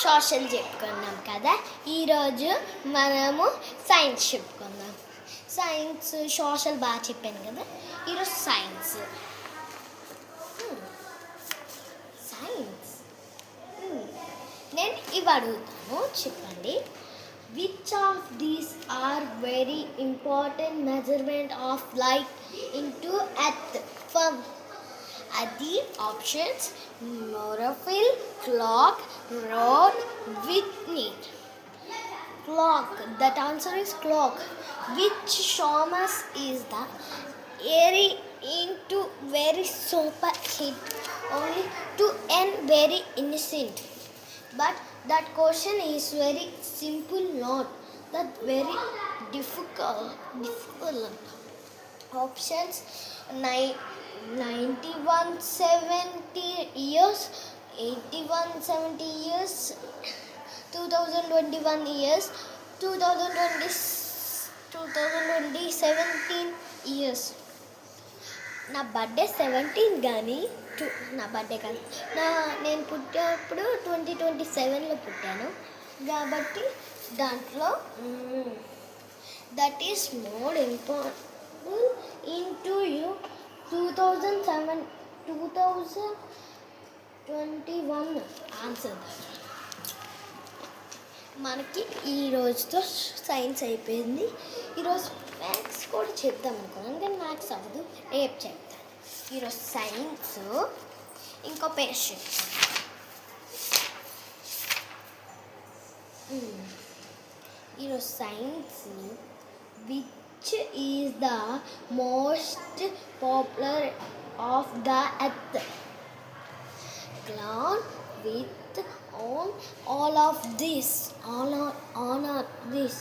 Social చెప్పుకున్నాం కదా. ఈరోజు మనము సైన్స్ చెప్పుకుందాం. సైన్స్ సోషల్ బాగా చెప్పాను కదా. ఈరోజు సైన్స్ సైన్స్ నేను ఇవి అడుగుతాను, చెప్పండి. Which of these are very important measurement of light into earth from అది options chlorophyll, clock, rod, Whitney. Clock. That answer is clock. Which Thomas is the airy into very super hit only to end very innocent. But that question is very simple, not that very difficult. Options 9170 years, 8170 years, 2021 years, 2017 years. నా birthday 17 కానీ నా birthday కాదు, నేను పుట్టినప్పుడు 2027లో పుట్టాను కాబట్టి దాంట్లో that is more important into you 2021 answer. మనకి ఈరోజుతో సైన్స్ అయిపోయింది. ఈరోజు మ్యాథ్స్ కూడా చెప్దాం అనుకున్నాను కానీ మ్యాథ్స్ అవ్వదు, రేపు చెప్తాను. ఈరోజు సైన్స్ ఇంకో పేజ్ చెప్తాను. ఈరోజు science which is the most popular of the earth? Clown with all of this, all of this.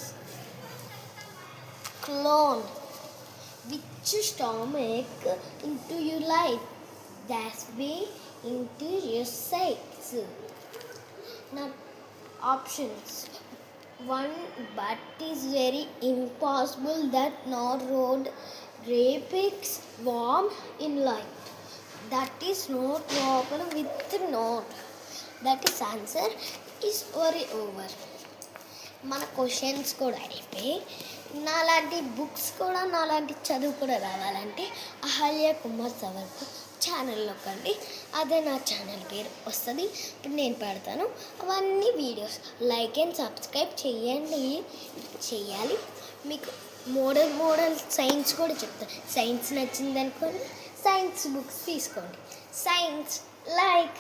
Clone. Which stomach into your life? That's be into your sex. Now options. One, but is very impossible that no road rapix warm in light. That is not problem with not. That is answer is very over. మన questions కూడా అయిపోయి నాలాంటి books కూడా నాలాంటి చదువు కూడా రావాలంటే అహల్య కుమార్ సవర్కు ఛానల్లోకి రండి. అదే నా ఛానల్ పేరు వస్తుంది. ఇప్పుడు నేను పెడతాను అవన్నీ వీడియోస్. లైక్ అండ్ సబ్స్క్రైబ్ చేయాలి. మీకు మోడల్ సైన్స్ కూడా చెప్తాను. సైన్స్ నచ్చింది అనుకోండి, సైన్స్ బుక్స్ తీసుకోండి. Science like